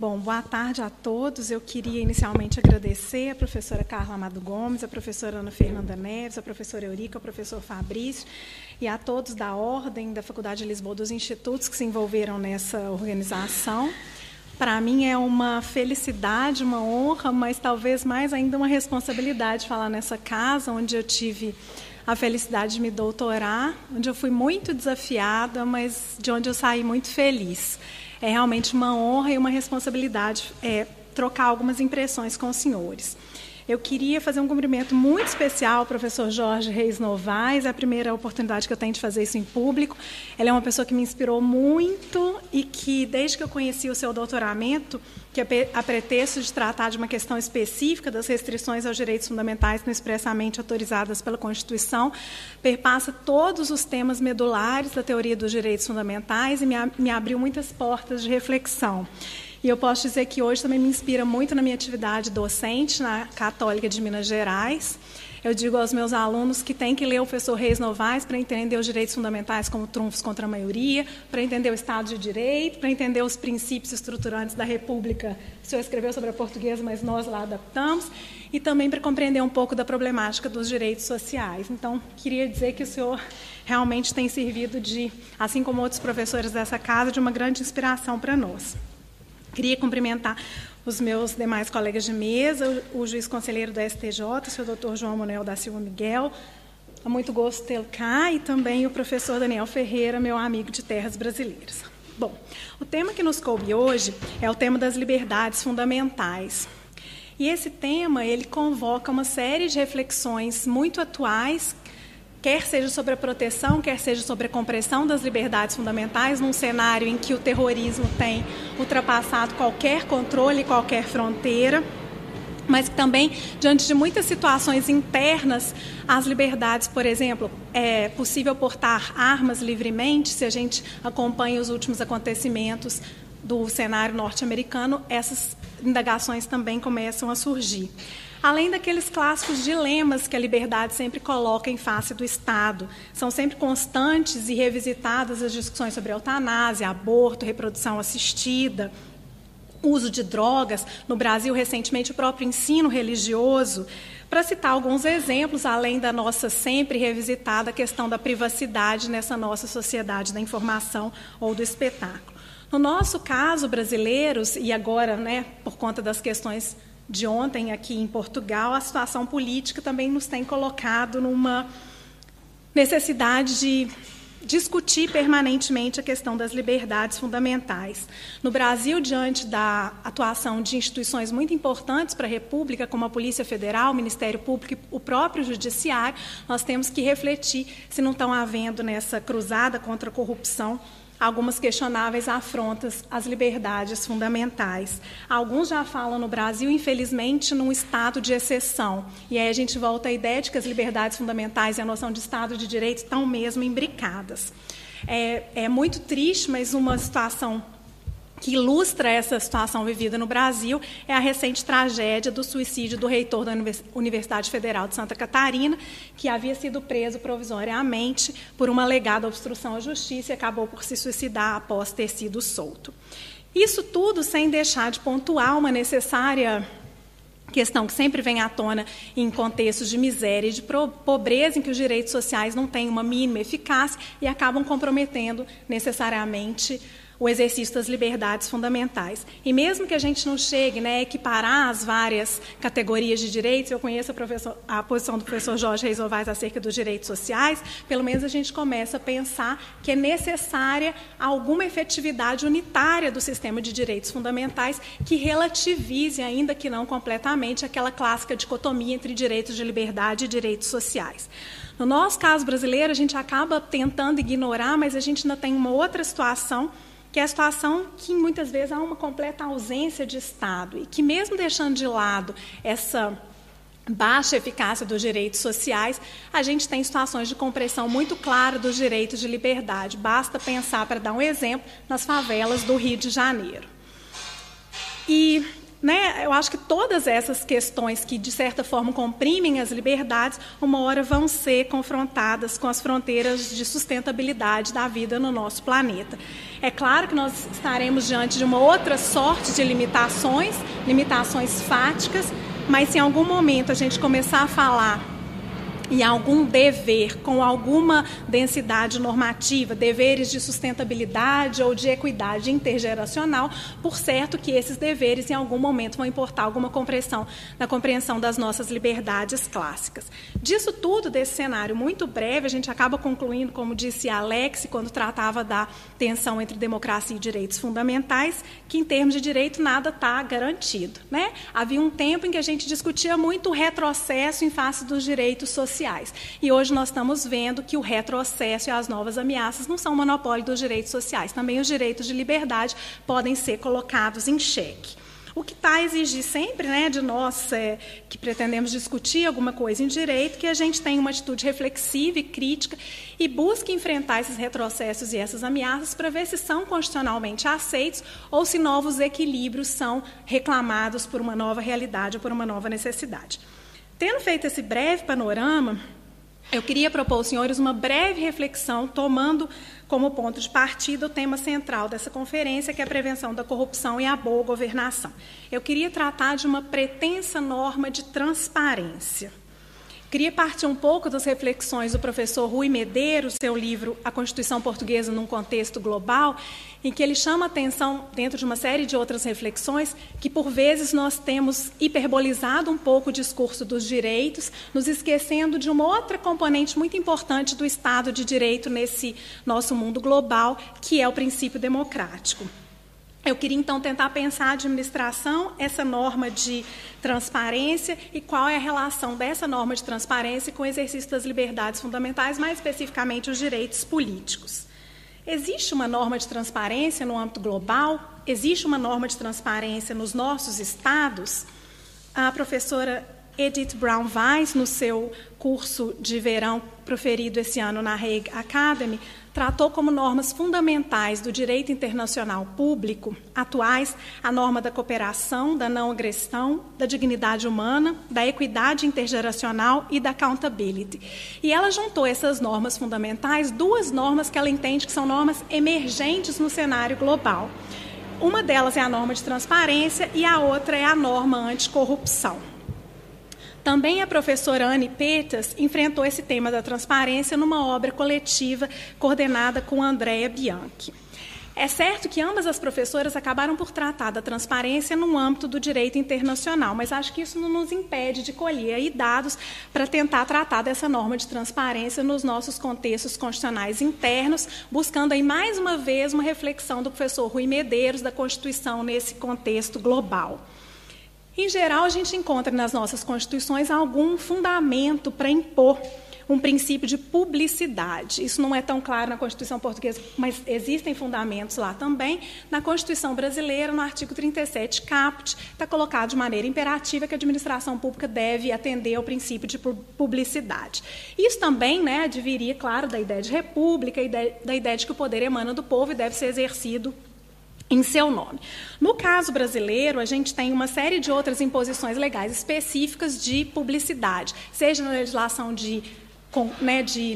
Bom, boa tarde a todos. Eu queria inicialmente agradecer a professora Carla Amado Gomes, a professora Ana Fernanda Neves, a professora Eurica, o professor Fabrício e a todos da Ordem da Faculdade de Lisboa, dos institutos que se envolveram nessa organização. Para mim é uma felicidade, uma honra, mas talvez mais ainda uma responsabilidade falar nessa casa, onde eu tive a felicidade de me doutorar, onde eu fui muito desafiada, mas de onde eu saí muito feliz. É realmente uma honra e uma responsabilidade trocar algumas impressões com os senhores. Eu queria fazer um cumprimento muito especial ao professor Jorge Reis Novaes, é a primeira oportunidade que eu tenho de fazer isso em público. Ele é uma pessoa que me inspirou muito e que, desde que eu conheci o seu doutoramento, que a pretexto de tratar de uma questão específica das restrições aos direitos fundamentais não expressamente autorizadas pela Constituição, perpassa todos os temas medulares da teoria dos direitos fundamentais e me abriu muitas portas de reflexão. E eu posso dizer que hoje também me inspira muito na minha atividade docente na Católica de Minas Gerais. Eu digo aos meus alunos que têm que ler o professor Reis Novaes para entender os direitos fundamentais como trunfos contra a maioria, para entender o Estado de Direito, para entender os princípios estruturantes da República. O senhor escreveu sobre a portuguesa, mas nós lá adaptamos, e também para compreender um pouco da problemática dos direitos sociais. Então, queria dizer que o senhor realmente tem servido de, assim como outros professores dessa casa, de uma grande inspiração para nós. Queria cumprimentar os meus demais colegas de mesa, o juiz conselheiro do STJ, o senhor doutor João Manuel da Silva Miguel, é muito gosto tê-lo cá, e também o professor Daniel Ferreira, meu amigo de terras brasileiras. Bom, o tema que nos coube hoje é o tema das liberdades fundamentais. E esse tema, ele convoca uma série de reflexões muito atuais, quer seja sobre a proteção, quer seja sobre a compressão das liberdades fundamentais, num cenário em que o terrorismo tem ultrapassado qualquer controle, qualquer fronteira, mas também, diante de muitas situações internas, as liberdades, por exemplo, é possível portar armas livremente. Se a gente acompanha os últimos acontecimentos do cenário norte-americano, essas indagações também começam a surgir. Além daqueles clássicos dilemas que a liberdade sempre coloca em face do Estado. São sempre constantes e revisitadas as discussões sobre eutanásia, aborto, reprodução assistida, uso de drogas. No Brasil, recentemente, o próprio ensino religioso. Para citar alguns exemplos, além da nossa sempre revisitada questão da privacidade nessa nossa sociedade da informação ou do espetáculo. No nosso caso, brasileiros, e agora, por conta das questões de ontem aqui em Portugal, a situação política também nos tem colocado numa necessidade de discutir permanentemente a questão das liberdades fundamentais. No Brasil, diante da atuação de instituições muito importantes para a República, como a Polícia Federal, o Ministério Público e o próprio Judiciário, nós temos que refletir se não estão havendo, nessa cruzada contra a corrupção, algumas questionáveis afrontas às liberdades fundamentais. Alguns já falam no Brasil, infelizmente, num estado de exceção. E aí a gente volta à ideia de que as liberdades fundamentais e a noção de Estado de Direito estão mesmo imbricadas. É muito triste, mas uma situação que ilustra essa situação vivida no Brasil é a recente tragédia do suicídio do reitor da Universidade Federal de Santa Catarina, que havia sido preso provisoriamente por uma alegada obstrução à justiça e acabou por se suicidar após ter sido solto. Isso tudo sem deixar de pontuar uma necessária questão que sempre vem à tona em contextos de miséria e de pobreza, em que os direitos sociais não têm uma mínima eficácia e acabam comprometendo necessariamente o exercício das liberdades fundamentais. E mesmo que a gente não chegue a equiparar as várias categorias de direitos, eu conheço a posição do professor Jorge Reis Novaes acerca dos direitos sociais, pelo menos a gente começa a pensar que é necessária alguma efetividade unitária do sistema de direitos fundamentais que relativize, ainda que não completamente, aquela clássica dicotomia entre direitos de liberdade e direitos sociais. No nosso caso brasileiro, a gente acaba tentando ignorar, mas a gente ainda tem uma outra situação, que é a situação que muitas vezes há uma completa ausência de Estado e que, mesmo deixando de lado essa baixa eficácia dos direitos sociais, a gente tem situações de compressão muito clara dos direitos de liberdade. Basta pensar, para dar um exemplo, nas favelas do Rio de Janeiro. E né, eu acho que todas essas questões que, de certa forma, comprimem as liberdades, uma hora vão ser confrontadas com as fronteiras de sustentabilidade da vida no nosso planeta. É claro que nós estaremos diante de uma outra sorte de limitações fáticas, mas se em algum momento a gente começar a falar e algum dever com alguma densidade normativa, deveres de sustentabilidade ou de equidade intergeracional, por certo que esses deveres em algum momento vão importar alguma compreensão na compreensão das nossas liberdades clássicas. Disso tudo, desse cenário muito breve, a gente acaba concluindo, como disse Alex, quando tratava da tensão entre democracia e direitos fundamentais, que em termos de direito nada está garantido, né? Havia um tempo em que a gente discutia muito o retrocesso em face dos direitos sociais. E hoje nós estamos vendo que o retrocesso e as novas ameaças não são monopólio dos direitos sociais. Também os direitos de liberdade podem ser colocados em xeque. O que está a exigir sempre, né, de nós que pretendemos discutir alguma coisa em direito, que a gente tenha uma atitude reflexiva e crítica e busque enfrentar esses retrocessos e essas ameaças para ver se são constitucionalmente aceitos ou se novos equilíbrios são reclamados por uma nova realidade ou por uma nova necessidade. Tendo feito esse breve panorama, eu queria propor aos senhores uma breve reflexão, tomando como ponto de partida o tema central dessa conferência, que é a prevenção da corrupção e a boa governação. Eu queria tratar de uma pretensa norma de transparência. Queria partir um pouco das reflexões do professor Rui Medeiros, seu livro A Constituição Portuguesa num Contexto Global, em que ele chama a atenção, dentro de uma série de outras reflexões, que por vezes nós temos hiperbolizado um pouco o discurso dos direitos, nos esquecendo de uma outra componente muito importante do Estado de Direito nesse nosso mundo global, que é o princípio democrático. Eu queria, então, tentar pensar a administração, essa norma de transparência e qual é a relação dessa norma de transparência com o exercício das liberdades fundamentais, mais especificamente os direitos políticos. Existe uma norma de transparência no âmbito global? Existe uma norma de transparência nos nossos estados? A professora Edith Brown Weiss, no seu curso de verão proferido esse ano na Hague Academy, tratou como normas fundamentais do direito internacional público atuais a norma da cooperação, da não agressão, da dignidade humana, da equidade intergeracional e da accountability. E ela juntou essas normas fundamentais, duas normas que ela entende que são normas emergentes no cenário global. Uma delas é a norma de transparência e a outra é a norma anticorrupção. Também a professora Anne Peters enfrentou esse tema da transparência numa obra coletiva coordenada com Andrea Bianchi. É certo que ambas as professoras acabaram por tratar da transparência no âmbito do direito internacional, mas acho que isso não nos impede de colher aí dados para tentar tratar dessa norma de transparência nos nossos contextos constitucionais internos, buscando aí mais uma vez uma reflexão do professor Rui Medeiros da Constituição nesse contexto global. Em geral, a gente encontra nas nossas constituições algum fundamento para impor um princípio de publicidade. Isso não é tão claro na Constituição portuguesa, mas existem fundamentos lá também. Na Constituição brasileira, no artigo 37 caput, está colocado de maneira imperativa que a administração pública deve atender ao princípio de publicidade. Isso também, né, adviria, claro, da ideia de república e da ideia de que o poder emana do povo e deve ser exercido em seu nome. No caso brasileiro, a gente tem uma série de outras imposições legais específicas de publicidade, seja na legislação de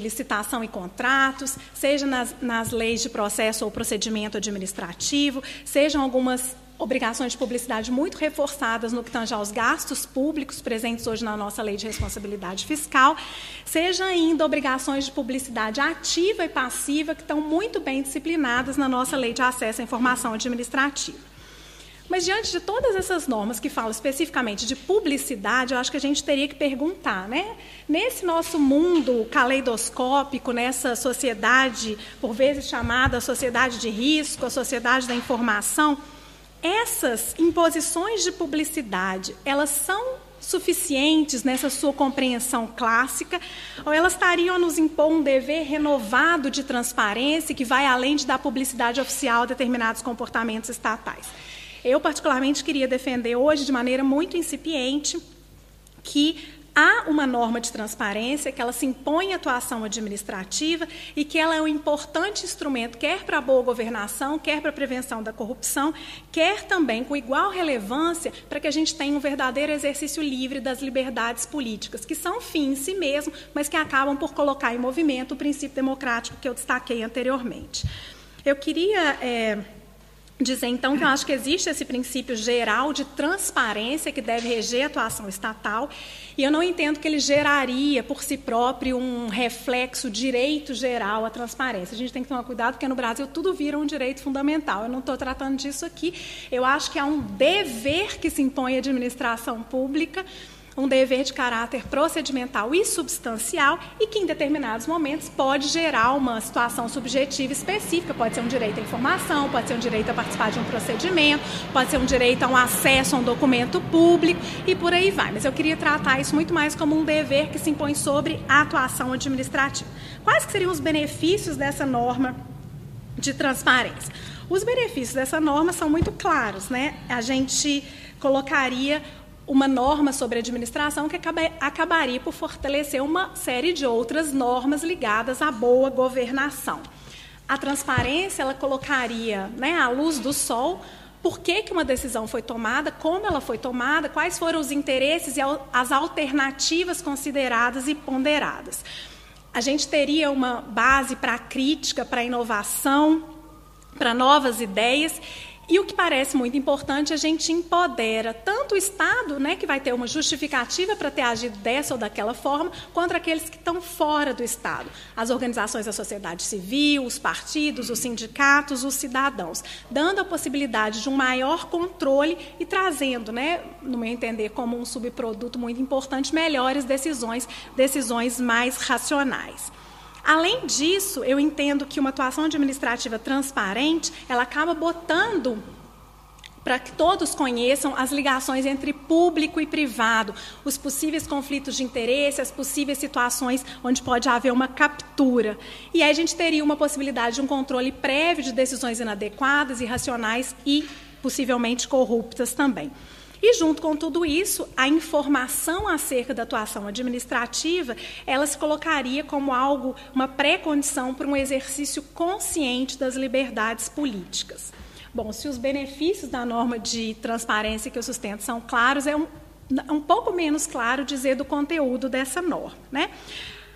licitação e contratos, seja nas leis de processo ou procedimento administrativo, sejam algumas obrigações de publicidade muito reforçadas no que tange aos gastos públicos presentes hoje na nossa lei de responsabilidade fiscal, seja ainda obrigações de publicidade ativa e passiva que estão muito bem disciplinadas na nossa lei de acesso à informação administrativa. Mas, diante de todas essas normas que falam especificamente de publicidade, eu acho que a gente teria que perguntar, né? Nesse nosso mundo caleidoscópico, nessa sociedade, por vezes chamada sociedade de risco, a sociedade da informação, essas imposições de publicidade, elas são suficientes nessa sua compreensão clássica, ou elas estariam a nos impor um dever renovado de transparência que vai além de dar publicidade oficial a determinados comportamentos estatais? Eu, particularmente, queria defender hoje, de maneira muito incipiente, que há uma norma de transparência que ela se impõe à atuação administrativa e que ela é um importante instrumento, quer para a boa governação, quer para a prevenção da corrupção, quer também, com igual relevância, para que a gente tenha um verdadeiro exercício livre das liberdades políticas, que são fim em si mesmo, mas que acabam por colocar em movimento o princípio democrático que eu destaquei anteriormente. Eu queria dizer, então, que eu acho que existe esse princípio geral de transparência que deve reger a atuação estatal, e eu não entendo que ele geraria, por si próprio, um reflexo direito geral à transparência. A gente tem que tomar cuidado, porque no Brasil tudo vira um direito fundamental. Eu não estou tratando disso aqui. Eu acho que há um dever que se impõe à administração pública, um dever de caráter procedimental e substancial e que, em determinados momentos, pode gerar uma situação subjetiva específica. Pode ser um direito à informação, pode ser um direito a participar de um procedimento, pode ser um direito a um acesso a um documento público e por aí vai. Mas eu queria tratar isso muito mais como um dever que se impõe sobre a atuação administrativa. Quais que seriam os benefícios dessa norma de transparência? Os benefícios dessa norma são muito claros, né? A gente colocaria uma norma sobre administração que acabaria por fortalecer uma série de outras normas ligadas à boa governação. A transparência, ela colocaria, né, à luz do sol por que uma decisão foi tomada, como ela foi tomada, quais foram os interesses e as alternativas consideradas e ponderadas. A gente teria uma base para a crítica, para a inovação, para novas ideias. E o que parece muito importante, a gente empodera tanto o Estado, né, que vai ter uma justificativa para ter agido dessa ou daquela forma, quanto aqueles que estão fora do Estado. As organizações da sociedade civil, os partidos, os sindicatos, os cidadãos, dando a possibilidade de um maior controle e trazendo, né, no meu entender, como um subproduto muito importante, melhores decisões mais racionais. Além disso, eu entendo que uma atuação administrativa transparente, ela acaba botando para que todos conheçam as ligações entre público e privado, os possíveis conflitos de interesse, as possíveis situações onde pode haver uma captura. E aí a gente teria uma possibilidade de um controle prévio de decisões inadequadas, irracionais e possivelmente corruptas também. E, junto com tudo isso, a informação acerca da atuação administrativa, ela se colocaria como algo, uma pré-condição para um exercício consciente das liberdades políticas. Bom, se os benefícios da norma de transparência que eu sustento são claros, é um pouco menos claro dizer do conteúdo dessa norma, né?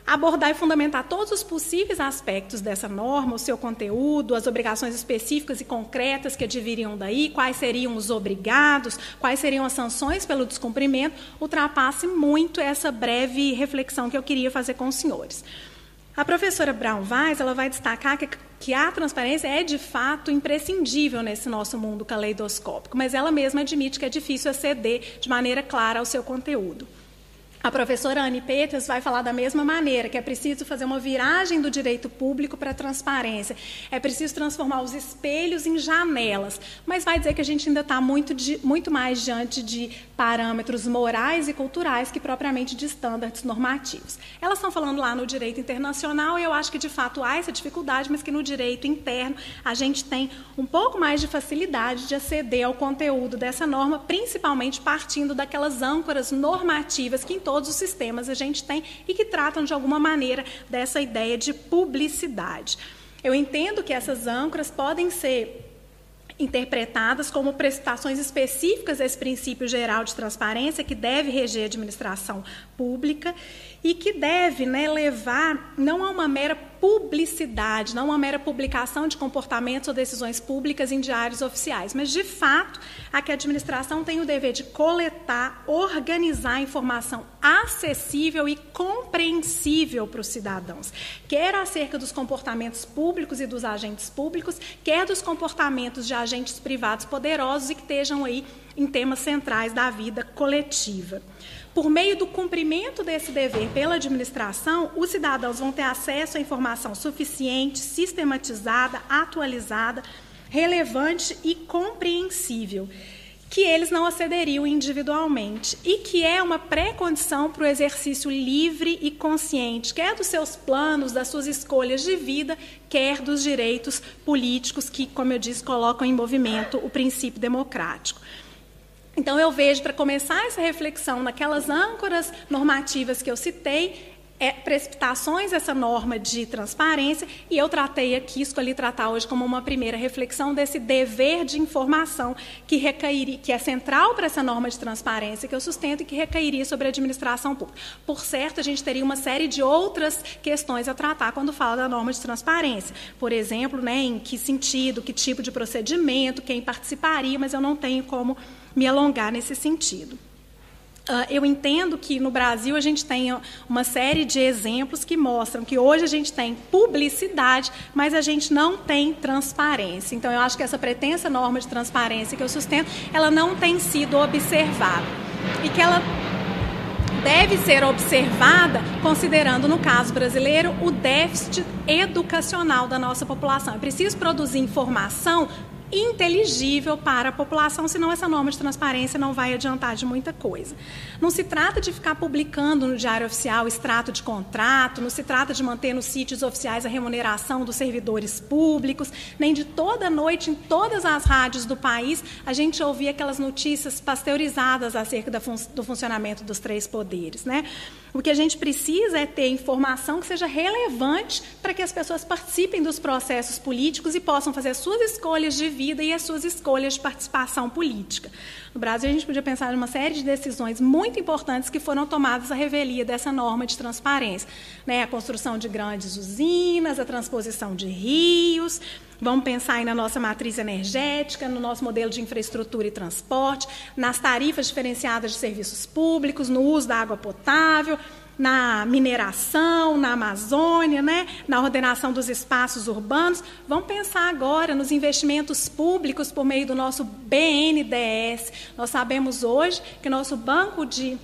Abordar e fundamentar todos os possíveis aspectos dessa norma, o seu conteúdo, as obrigações específicas e concretas que adviriam daí, quais seriam os obrigados, quais seriam as sanções pelo descumprimento, ultrapasse muito essa breve reflexão que eu queria fazer com os senhores. A professora Braun-Weiss, ela vai destacar que a transparência é, de fato, imprescindível nesse nosso mundo caleidoscópico, mas ela mesma admite que é difícil aceder de maneira clara ao seu conteúdo. A professora Anne Peters vai falar da mesma maneira, que é preciso fazer uma viragem do direito público para a transparência. É preciso transformar os espelhos em janelas, mas vai dizer que a gente ainda está muito mais diante de parâmetros morais e culturais que propriamente de estándares normativos. Elas estão falando lá no direito internacional e eu acho que, de fato, há essa dificuldade, mas que no direito interno a gente tem um pouco mais de facilidade de aceder ao conteúdo dessa norma, principalmente partindo daquelas âncoras normativas que em todos os sistemas a gente tem e que tratam de alguma maneira dessa ideia de publicidade. Eu entendo que essas âncoras podem ser interpretadas como prestações específicas desse princípio geral de transparência que deve reger a administração pública e que deve, né, levar não a uma mera publicidade, não a uma mera publicação de comportamentos ou decisões públicas em diários oficiais, mas, de fato, a que a administração tem o dever de coletar, organizar informação acessível e compreensível para os cidadãos, quer acerca dos comportamentos públicos e dos agentes públicos, quer dos comportamentos de agentes privados poderosos e que estejam aí em temas centrais da vida coletiva. Por meio do cumprimento desse dever pela administração, os cidadãos vão ter acesso à informação suficiente, sistematizada, atualizada, relevante e compreensível, que eles não acederiam individualmente e que é uma pré-condição para o exercício livre e consciente, quer dos seus planos, das suas escolhas de vida, quer dos direitos políticos que, como eu disse, colocam em movimento o princípio democrático. Então, eu vejo, para começar essa reflexão naquelas âncoras normativas que eu citei, precipitações essa norma de transparência, e eu escolhi tratar hoje como uma primeira reflexão desse dever de informação que é central para essa norma de transparência que eu sustento e que recairia sobre a administração pública. Por certo, a gente teria uma série de outras questões a tratar quando fala da norma de transparência. Por exemplo, em que sentido, que tipo de procedimento, quem participaria, mas eu não tenho como me alongar nesse sentido. Eu entendo que no Brasil a gente tem uma série de exemplos que mostram que hoje a gente tem publicidade, mas a gente não tem transparência. Então, eu acho que essa pretensa norma de transparência que eu sustento, ela não tem sido observada. E que ela deve ser observada considerando, no caso brasileiro, o déficit educacional da nossa população. É preciso produzir informação inteligível para a população, senão essa norma de transparência não vai adiantar de muita coisa. Não se trata de ficar publicando no Diário Oficial extrato de contrato, não se trata de manter nos sítios oficiais a remuneração dos servidores públicos, nem de toda noite, em todas as rádios do país, a gente ouvir aquelas notícias pasteurizadas acerca do funcionamento dos três poderes, né? O que a gente precisa é ter informação que seja relevante para que as pessoas participem dos processos políticos e possam fazer as suas escolhas de vida e as suas escolhas de participação política. No Brasil, a gente podia pensar em uma série de decisões muito importantes que foram tomadas à revelia dessa norma de transparência, né? A construção de grandes usinas, a transposição de rios. Vamos pensar aí na nossa matriz energética, no nosso modelo de infraestrutura e transporte, nas tarifas diferenciadas de serviços públicos, no uso da água potável, na mineração, na Amazônia, né? Na ordenação dos espaços urbanos. Vamos pensar agora nos investimentos públicos por meio do nosso BNDES. Nós sabemos hoje que o nosso banco de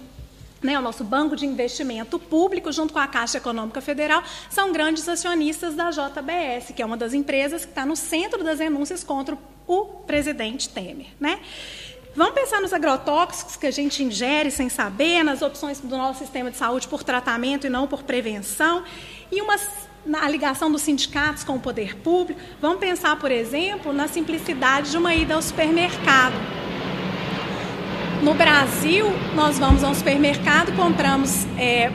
investimento público, junto com a Caixa Econômica Federal, são grandes acionistas da JBS, que é uma das empresas que está no centro das denúncias contra o presidente Temer, né? Vamos pensar nos agrotóxicos que a gente ingere sem saber, nas opções do nosso sistema de saúde por tratamento e não por prevenção, e na ligação dos sindicatos com o poder público. Vamos pensar, por exemplo, na simplicidade de uma ida ao supermercado. No Brasil, nós vamos a um supermercado, compramos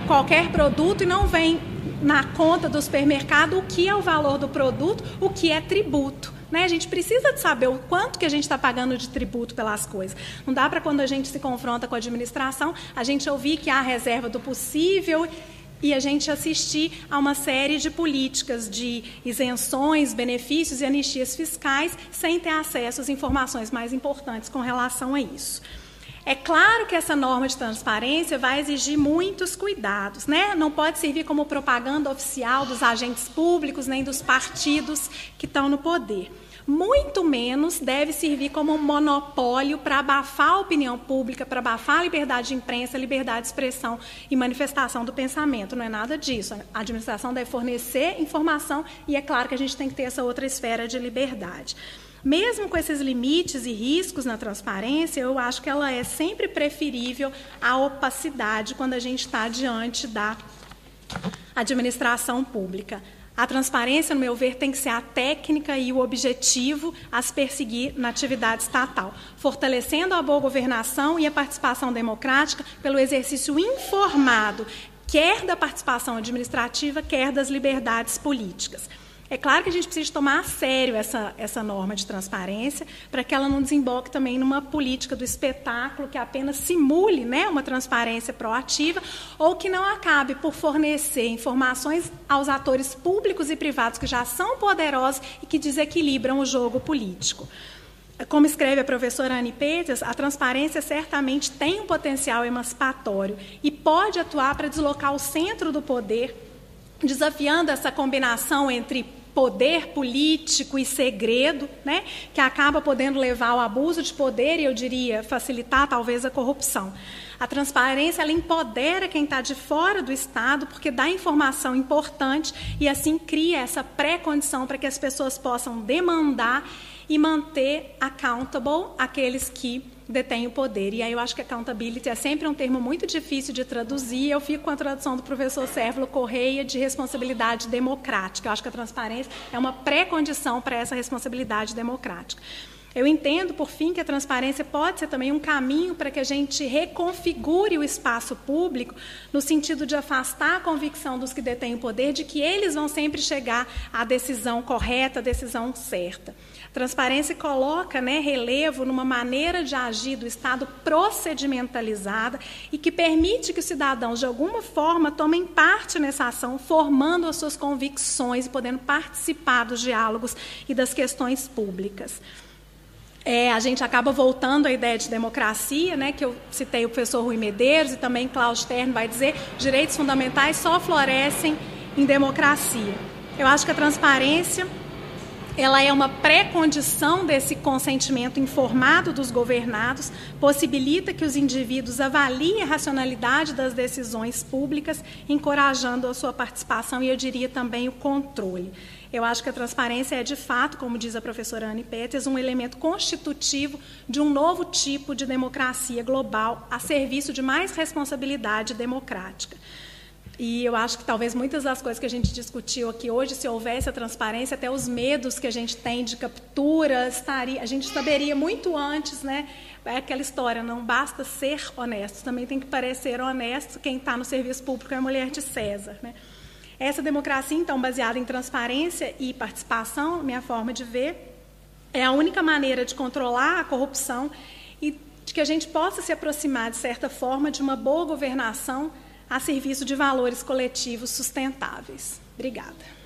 qualquer produto e não vem na conta do supermercado o que é o valor do produto, o que é tributo. Né? A gente precisa de saber o quanto que a gente está pagando de tributo pelas coisas. Não dá para, quando a gente se confronta com a administração, a gente ouvir que há reserva do possível e a gente assistir a uma série de políticas de isenções, benefícios e anistias fiscais sem ter acesso às informações mais importantes com relação a isso. É claro que essa norma de transparência vai exigir muitos cuidados, né? Não pode servir como propaganda oficial dos agentes públicos nem dos partidos que estão no poder. Muito menos deve servir como um monopólio para abafar a opinião pública, para abafar a liberdade de imprensa, a liberdade de expressão e manifestação do pensamento. Não é nada disso. A administração deve fornecer informação e é claro que a gente tem que ter essa outra esfera de liberdade. Mesmo com esses limites e riscos na transparência, eu acho que ela é sempre preferível à opacidade quando a gente está diante da administração pública. A transparência, no meu ver, tem que ser a técnica e o objetivo a se perseguir na atividade estatal, fortalecendo a boa governação e a participação democrática pelo exercício informado, quer da participação administrativa, quer das liberdades políticas. É claro que a gente precisa tomar a sério essa norma de transparência para que ela não desemboque também numa política do espetáculo que apenas simule, né, uma transparência proativa ou que não acabe por fornecer informações aos atores públicos e privados que já são poderosos e que desequilibram o jogo político. Como escreve a professora Anne Peters, a transparência certamente tem um potencial emancipatório e pode atuar para deslocar o centro do poder, desafiando essa combinação entre poder político e segredo, né, que acaba podendo levar ao abuso de poder e, eu diria, facilitar talvez a corrupção. A transparência, ela empodera quem está de fora do Estado, porque dá informação importante e, assim, cria essa pré-condição para que as pessoas possam demandar e manter accountable aqueles que detêm o poder. E aí eu acho que accountability é sempre um termo muito difícil de traduzir. Eu fico com a tradução do professor Sérvulo Correia de responsabilidade democrática. Eu acho que a transparência é uma pré-condição para essa responsabilidade democrática. Eu entendo, por fim, que a transparência pode ser também um caminho para que a gente reconfigure o espaço público, no sentido de afastar a convicção dos que detêm o poder de que eles vão sempre chegar à decisão correta, à decisão certa. A transparência coloca, relevo numa maneira de agir do Estado procedimentalizada e que permite que os cidadãos, de alguma forma, tomem parte nessa ação, formando as suas convicções e podendo participar dos diálogos e das questões públicas. A gente acaba voltando à ideia de democracia, que eu citei o professor Rui Medeiros e também Cláudio Terno vai dizer, direitos fundamentais só florescem em democracia. Eu acho que a transparência ela é uma pré-condição desse consentimento informado dos governados, possibilita que os indivíduos avaliem a racionalidade das decisões públicas, encorajando a sua participação e, eu diria, também o controle. Eu acho que a transparência é, de fato, como diz a professora Anne Peters, um elemento constitutivo de um novo tipo de democracia global a serviço de mais responsabilidade democrática. E eu acho que talvez muitas das coisas que a gente discutiu aqui hoje, se houvesse a transparência, até os medos que a gente tem de captura, a gente saberia muito antes, é aquela história, não basta ser honesto, também tem que parecer honesto, quem está no serviço público é a mulher de César. Essa democracia, então, baseada em transparência e participação, minha forma de ver, é a única maneira de controlar a corrupção e de que a gente possa se aproximar, de certa forma, de uma boa governação a serviço de valores coletivos sustentáveis. Obrigada.